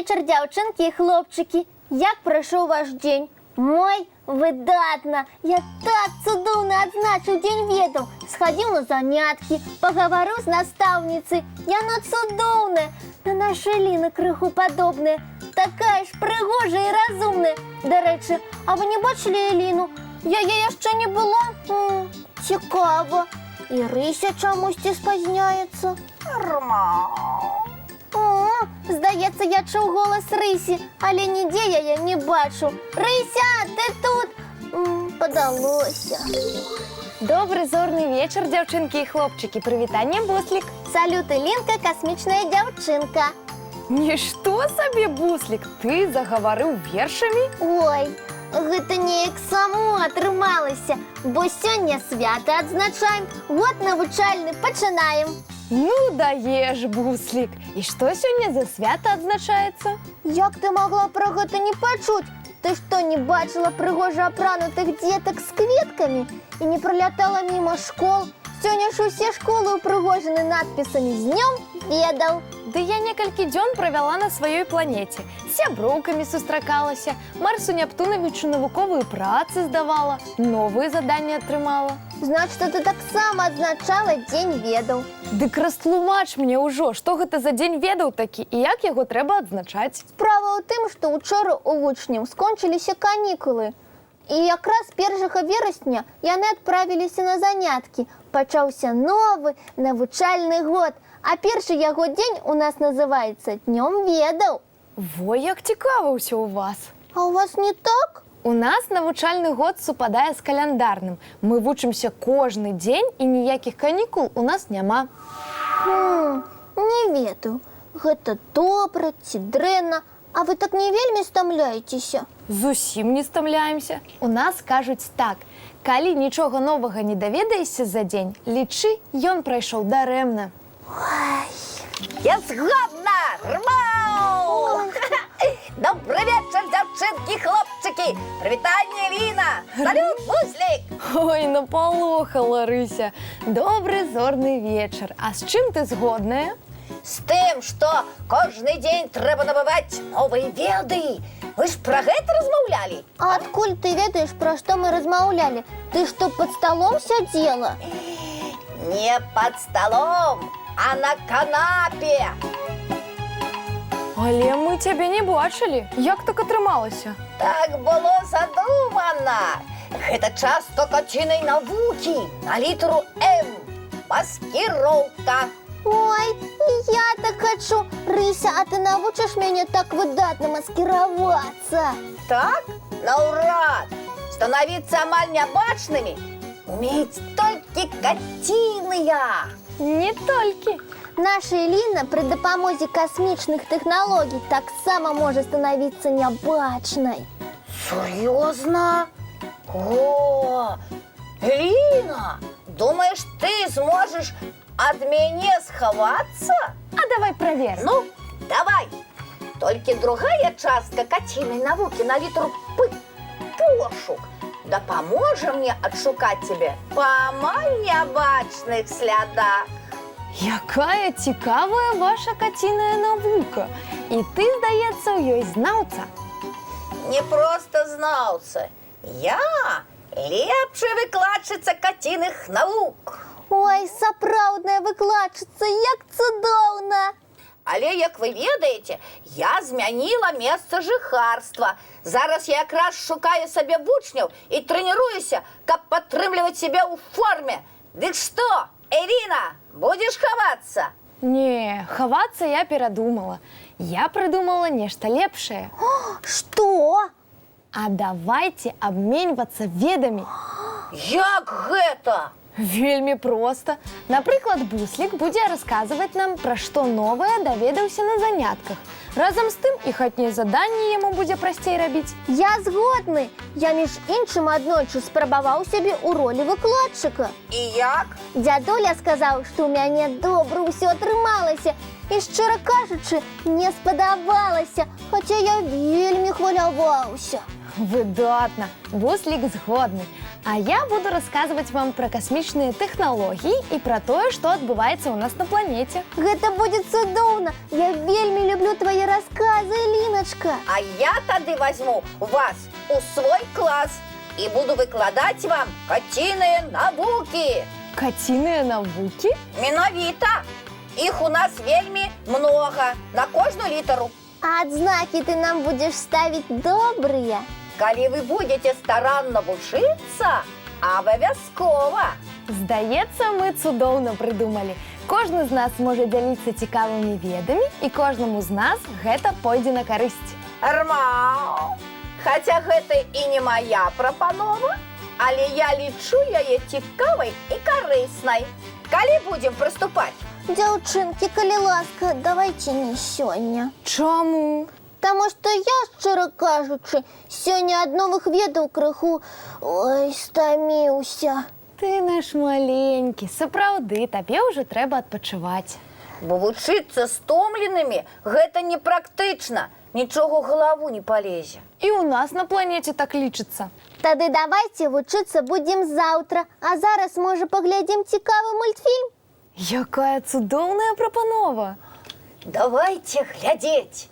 вечір, дівчинки і хлопчики. Як пройшов ваш день? Мой видатно. Я так цудовно отзначив День ведов. Сходив на занятки, поговорив з наставницей. Яно цудовне, на нашу Еліну криху подобне. Така ж пригожа і розумна. До речі, а ви не бачили Еліну? Я її ще не було. Цікаво. І Рися чомусь спозняється. О, здається, я чув голос Рисі, але ніде я її не бачу. Рися, ти тут? Подалося. Добрий зорний вечір, дівчинки і хлопчики. Привітання, Буслік. Салют, Елінка, космічна дівчинка. Нічто собі, Буслік, ти заговорив віршами? Ой, гэта неяк само атрымалася, бо сёння свята адзначаем, год навучальны пачынаем. Ну, даешь, Буслік. І що сьогодні за свято відзначається? Як ти могла про гэта не пачуць? Ты што, не бачила прыгожа апранутых дзетак з кветкамі і не пролятала мімо школ? Сёння ж усе школы упрыгожаны надпісамі «З днём ведаў». Да я некалькі дзён правяла на сваёй планеце. З сяброўкамі сустракалася, Марсу Нептунавічу навуковыя працы здавала, новыя заданні атрымала. Значыць, ты таксама адзначала Дзень ведаў. Дык растлумач мне ўжо, што гэта за дзень ведаў такі і як яго трэба адзначаць. Справа ў тым, што учора у вучняў скончыліся канікулы. І якраз 1 верасня яны адправіліся на заняткі. Пачаўся новы навучальны год, а першы яго дзень у нас называецца Днём ведаў. Во, як цікава ўсё у вас. А у вас не так? У нас навучальны год супадае з каляндарным. Мы вучымся кожны дзень і ніякіх канікул у нас няма. Не ведаю, гэта добра ці дрэнна, а вы так не вельмі стамляецеся? Зусім не стамляемся. У нас кажуць так: калі нічога новага не даведаешся за дзень, лічы, ён прайшоў дарэмна. Я згодна! Рмау! Добрый вечер, девчонки и хлопчики! Привитание, Лина! Салют, Буслик! Ой, напалохала, Рыся. Добрый зорны вечар. А з чым ты згодная? С тем, что каждый день треба набывать новые веды. Вы ж про гэта размаўлялі? А адкуль ты ведаеш, пра што мы размаўлялі? Ты што, пад сталом сядзела? Не под столом, а на канапе. Але мы цябе не бачылі. Як так атрымалася? Так было задумано. Гэта частка кацінай навукі на літару М. Маскіроўка. Ой, і я так хачу. Рыся, а ты навучыш мяне так выдатна маскіравацца? Так? Наўрад. Становіцца амаль нябачнымі умеюць толькі каціныя. Не толькі. Наша Эліна пры дапамозе касмічных тэхналогій таксама можа становіцца нябачнай. Серьезно? О, Элина, думаешь, ты сможешь от меня сховаться? А давай праверим. Ну, давай. Только другая частка катиной науки на литру П. Пошук. Да поможем мне отшукать тебе по нябачных слядах. Якая цікавая ваша каціная навука. І ти, здається, у ёй знаўца. Не просто знаўца. Я лепшая выкладчыца катіных навук. Ой, сапраўдная выкладчыца, як цудоўна! Але, як вы ведаеце, я змяніла месца жыхарства. Зараз я якраз шукаю сабе вучняў і трэніруюся, каб падтрымліваць сябе ў форме. Дык што, Эліна, будзеш хавацца? Не, хавацца я перадумала. Я прыдумала нешта лепшае. Што? А давайте абменьвацца ведамі. Як гэта? Вельмі проста. Напрыклад, Буслік будзе расказваць нам, пра што новае даведаўся на занятках. Разам з тым і хатнія заданні яму будзе прасцей рабіць. Я згодны. Я, між іншым, аднойчы спрабаваў сябе ў ролі выкладчыка. І як? Дзядуля сказаў, што ў мяне добра ўсё атрымалася. І, шчыра кажучы, мне спадабалася, хаця я вельмі хваляваўся. Выдатна. Буслік згодны. А я буду рассказывать вам про космічныя тэхналогіі і пра тое, што адбываецца ў нас на планеце. Гэта будзе цудоўна. Я вельмі люблю твои рассказы, Линочка. А я тады возьму вас у свой класс и буду выкладаць вам каціныя навукі. Каціныя навукі? Менавіта. Их у нас вельмі много, на кожную літару. А адзнакі ты нам будешь ставить добрые? Калі вы будете старанна вучыцца, абавязкова. Здаецца, мы цудоўна прыдумалі. Кожны з нас можа дзяліцца цікавымі ведамі, і кожнаму з нас гэта пойдзе на карысць. Армау! Хаця гэта і не моя прапанова, але я лічу яе цікавай і карыснай. Калі будзем прыступаць? Дзяўчынкі, калі ласка, давайте не сёння. Чаму? Таму што я, шчыра кажучы, сёння ад новых ведаў крыху, стаміўся. Ты наш маленькі, сапраўды, табе ўжо трэба адпачываць. Бо вучыцца стомленымі гэта непрактычна, нічога ў галаву не палезе. І ў нас на планеце так лічыцца. Тады давайте вучыцца будзем заўтра, а зараз, можа, паглядзім цікавы мультфільм? Якая цудоўная прапанова! Давайте глядзець!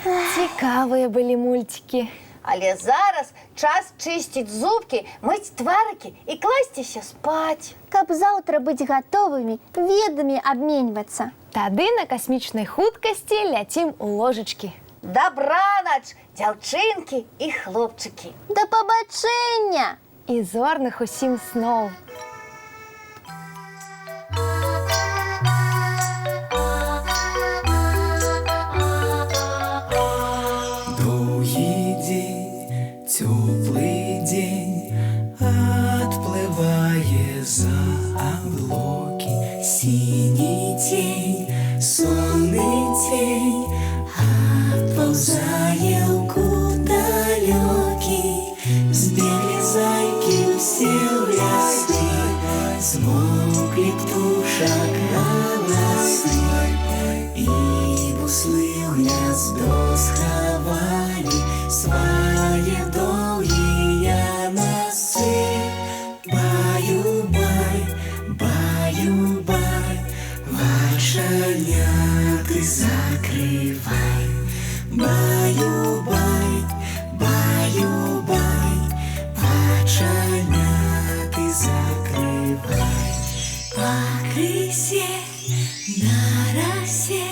Цікавыя былі мульцікі. Але зараз час чысціць зубкі, мыць тварыкі і класціся спаць. Каб заўтра быць гатовымі, ведамі абменьвацца. Тады на касмічнай хуткасці ляцім у ложачкі. Дабранач, дзяўчынкі і хлопчыкі. Да пабачэння! І зорных усім сноў. Теплый день отплывая за облаки, синий тень, сонный тень отползая куда далекий. Сбегли зайки все в лесы, смолкли птушек голосы, и буслы в гнездо сховали свои долгие носы. Баю-бай, баю-бай, волшебняты закрывай. Баю-бай, баю-бай, волшебняты закрывай. По крысе на росе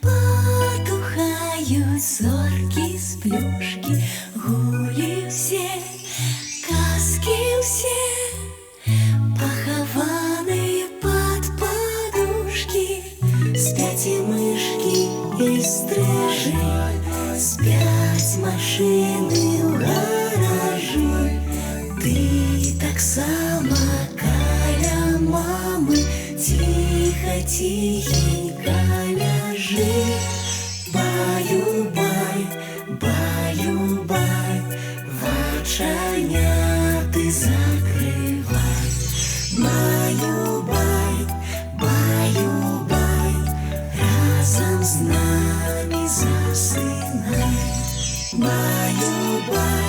потухают зорки с плюшки, гули все, каски все, похованные под подушки. Спят и мышки, и стрижи, спят машины в гаражи. Ты так само каля мамы, тихо-тихенько ляжи. Баю-бай, баю-бай, волшебняты закрывай. Баю-бай, баю-бай, разом с нами засынай. Баю-бай.